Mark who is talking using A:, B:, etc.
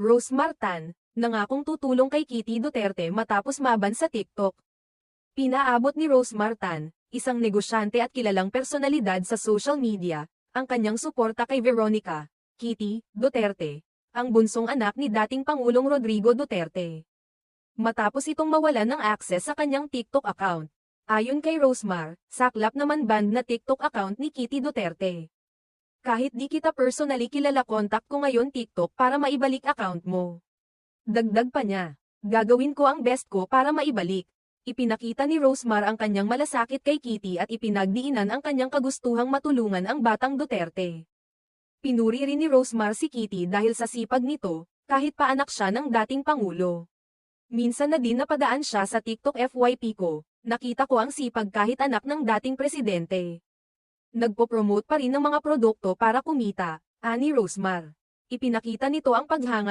A: Rose Martan, nangakong tutulong kay Kitty Duterte matapos maban sa TikTok. Pinaabot ni Rose Martan, isang negosyante at kilalang personalidad sa social media, ang kanyang suporta kay Veronica, Kitty, Duterte, ang bunsong anak ni dating Pangulong Rodrigo Duterte. Matapos itong mawalan ng access sa kanyang TikTok account. Ayon kay Rosemar, saklap naman banned na TikTok account ni Kitty Duterte. Kahit di kita personally kilala, kontak ko ngayon TikTok para maibalik account mo. Dagdag pa niya, gagawin ko ang best ko para maibalik. Ipinakita ni Rosemar ang kanyang malasakit kay Kitty at ipinagdiinan ang kanyang kagustuhang matulungan ang batang Duterte. Pinuri rin ni Rosemar si Kitty dahil sa sipag nito, kahit pa anak siya ng dating Pangulo. Minsan na din napadaan siya sa TikTok FYP ko, nakita ko ang sipag kahit anak ng dating presidente. Nagpo-promote pa rin ng mga produkto para kumita, ani Rosemar. Ipinakita nito ang paghanga